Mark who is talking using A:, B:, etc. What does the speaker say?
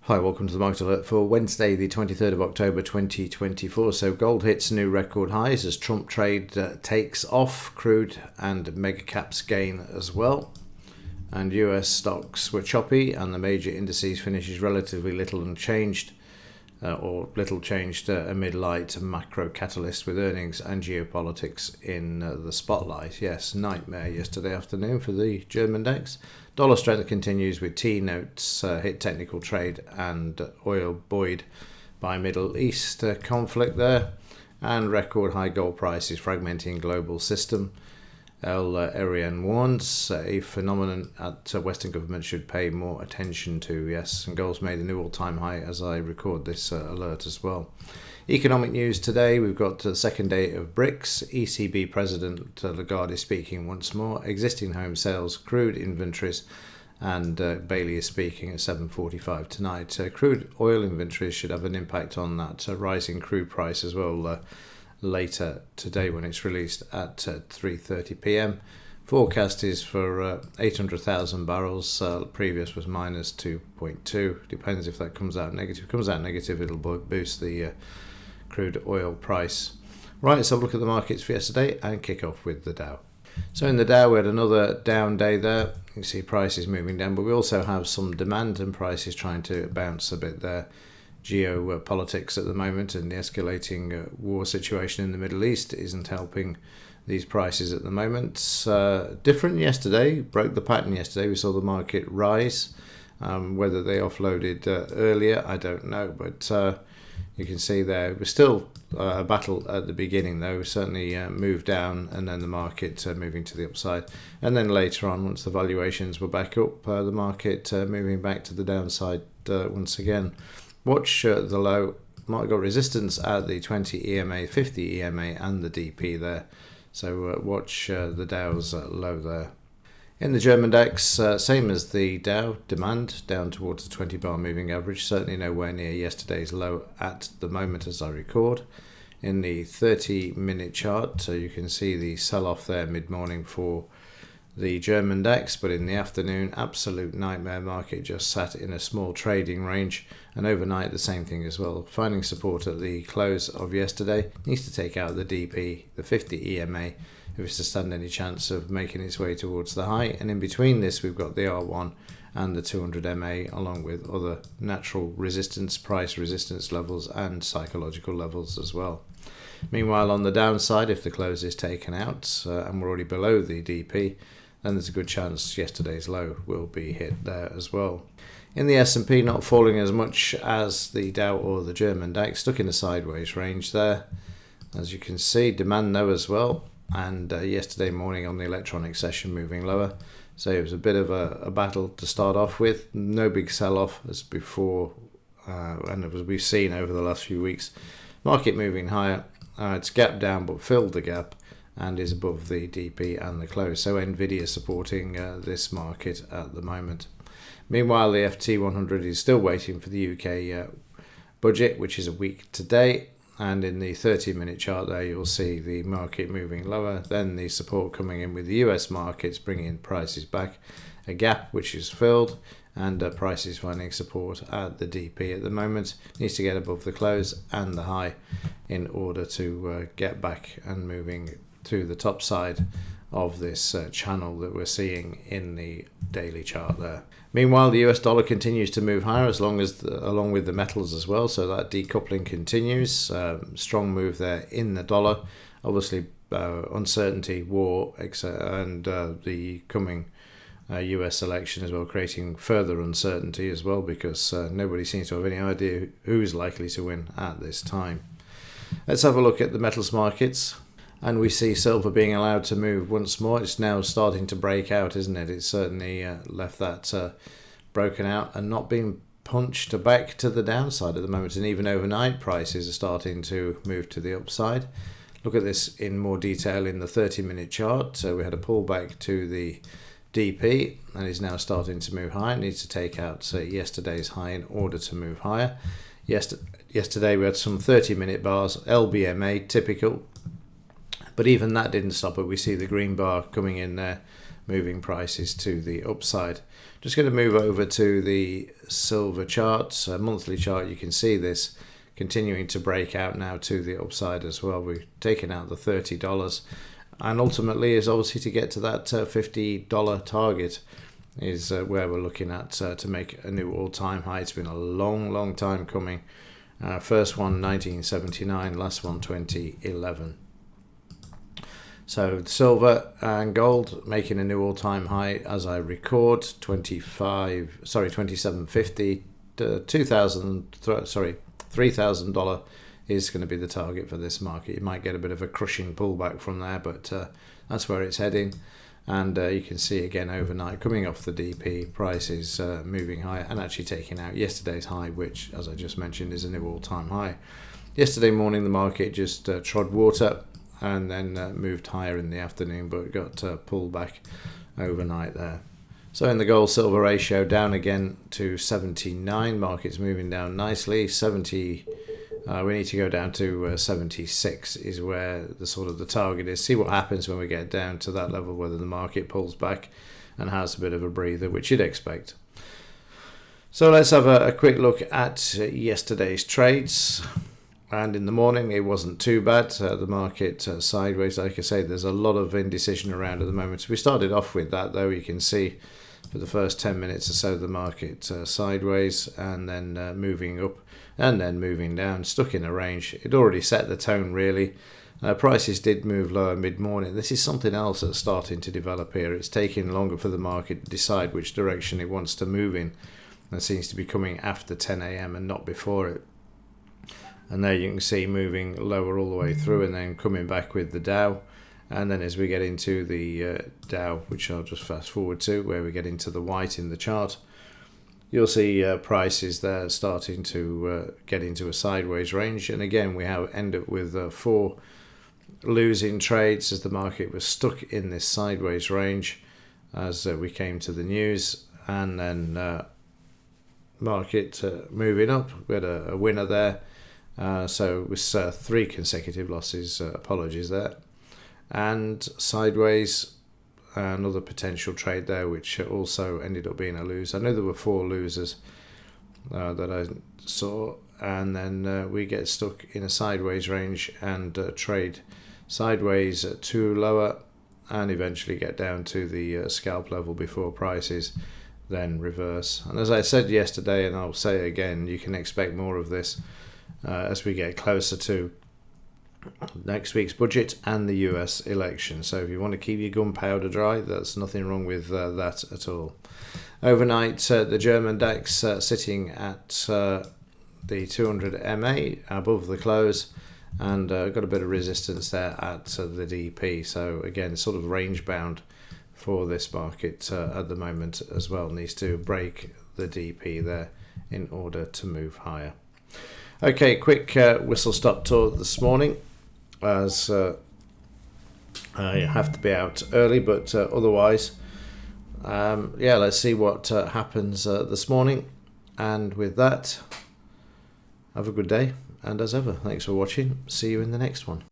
A: Hi, welcome to the Market Alert for Wednesday, the 23rd of October 2024. So gold hits new record highs as Trump trade takes off, crude and mega caps gain as well. And US stocks were choppy and the major indices finishes relatively little unchanged, amid light macro catalysts with earnings and geopolitics in the spotlight. Yes, nightmare yesterday afternoon for the German DAX. Dollar strength continues with T-notes hit technical trade and oil buoyed by Middle East conflict there, and record high gold prices fragmenting global system. El Arian warns a phenomenon that Western governments should pay more attention to. Yes, and gold's made a new all-time high as I record this alert as well. Economic news today, we've got the second day of BRICS. ECB President Lagarde is speaking once more. Existing home sales, crude inventories, and Bailey is speaking at 7:45 tonight. Crude oil inventories should have an impact on that rising crude price as well later today when it's released at 3:30 p.m. Forecast is for 800,000 barrels. Previous was minus 2.2. Depends if that comes out negative. If it comes out negative, it'll boost the crude oil price. Right, let's have a look at the markets for yesterday and kick off with the Dow. So in the Dow, we had another down day there. You can see prices moving down, but we also have some demand and prices trying to bounce a bit there. Geopolitics at the moment and the escalating war situation in the Middle East isn't helping these prices at the moment. Different yesterday, broke the pattern yesterday. We saw the market rise. Whether they offloaded earlier, I don't know, but you can see there was still a battle at the beginning though. We certainly moved down and then the market moving to the upside, and then later on once the valuations were back up, the market moving back to the downside once again. Watch the low. Market got resistance at the 20 EMA, 50 EMA and the DP there, so watch the Dow's low there. In the German DAX, same as the Dow, demand down towards the 20-bar moving average, certainly nowhere near yesterday's low at the moment as I record. In the 30-minute chart, you can see the sell-off there mid-morning for the German DAX, but in the afternoon, absolute nightmare. Market just sat in a small trading range, and overnight the same thing as well. Finding support at the close of yesterday, needs to take out the DP, the 50 EMA, if it's to stand any chance of making its way towards the high. And in between this, we've got the R1 and the 200 MA, along with other natural resistance, price resistance levels and psychological levels as well. Meanwhile, on the downside, if the close is taken out and we're already below the DP, then there's a good chance yesterday's low will be hit there as well. In the S&P, not falling as much as the Dow or the German DAX, stuck in a sideways range there. As you can see, demand low as well, and yesterday morning on the electronic session moving lower. So it was a bit of a battle to start off with. No big sell-off as before, and as we've seen over the last few weeks. Market moving higher. It's gapped down but filled the gap and is above the DP and the close. So Nvidia supporting this market at the moment. Meanwhile, the FT100 is still waiting for the UK budget, which is a week today. And in the 30-minute chart there, you'll see the market moving lower. Then the support coming in with the US markets, bringing prices back. A gap which is filled, and prices finding support at the DP at the moment. Needs to get above the close and the high in order to get back and moving to the top side of this channel that we're seeing in the daily chart there. Meanwhile, the US dollar continues to move higher along with the metals as well, so that decoupling continues. Strong move there in the dollar. Obviously, uncertainty, war, and the coming US election as well, creating further uncertainty as well, because nobody seems to have any idea who's likely to win at this time. Let's have a look at the metals markets. And we see silver being allowed to move once more. It's now starting to break out, isn't it? It's certainly left that broken out and not being punched back to the downside at the moment. And even overnight prices are starting to move to the upside. Look at this in more detail in the 30-minute chart. So we had a pullback to the DP and is now starting to move higher. It needs to take out yesterday's high in order to move higher. Yesterday we had some 30-minute bars, LBMA, typical. But even that didn't stop it. We see the green bar coming in there, moving prices to the upside. Just going to move over to the silver chart, monthly chart. You can see this continuing to break out now to the upside as well. We've taken out the $30, and ultimately is obviously to get to that $50 target is where we're looking at to make a new all-time high. It's been a long time coming. First one 1979, last one 2011. So silver and gold making a new all-time high as I record. $27.50 to $3,000 is going to be the target for this market. You might get a bit of a crushing pullback from there, but that's where it's heading. And you can see again overnight coming off the DP prices moving higher and actually taking out yesterday's high, which, as I just mentioned, is a new all-time high. Yesterday morning the market just trod water and then moved higher in the afternoon, but got pulled back overnight there. So in the gold silver ratio, down again to 79. Market's moving down nicely. 70. We need to go down to 76 is where the target is. See what happens when we get down to that level, whether the market pulls back and has a bit of a breather, which you'd expect. So let's have a quick look at yesterday's trades. And in the morning, it wasn't too bad. The market sideways. Like I say, there's a lot of indecision around at the moment. So we started off with that, though. You can see for the first 10 minutes or so, the market sideways and then moving up and then moving down, stuck in a range. It already set the tone, really. Prices did move lower mid-morning. This is something else that's starting to develop here. It's taking longer for the market to decide which direction it wants to move in. That seems to be coming after 10 a.m. and not before it. And there you can see moving lower all the way through and then coming back with the Dow. And then as we get into the Dow, which I'll just fast forward to, where we get into the white in the chart, you'll see prices there starting to get into a sideways range. And again, we end up with 4 losing trades as the market was stuck in this sideways range as we came to the news. And then market moving up. We had a winner there. So it was 3 consecutive losses, apologies there. And sideways, another potential trade there, which also ended up being a lose. I know there were 4 losers that I saw, and then we get stuck in a sideways range and trade sideways to lower and eventually get down to the scalp level before prices then reverse. And as I said yesterday, and I'll say it again, you can expect more of this as we get closer to next week's budget and the US election. So if you want to keep your gunpowder dry, there's nothing wrong with that at all. Overnight, the German DAX sitting at the 200 MA above the close, and got a bit of resistance there at the DP. So again, sort of range bound for this market at the moment as well. Needs to break the DP there in order to move higher. Okay, quick whistle stop tour this morning, as I have to be out early, but otherwise, let's see what happens this morning. And with that, have a good day, and as ever, thanks for watching. See you in the next one.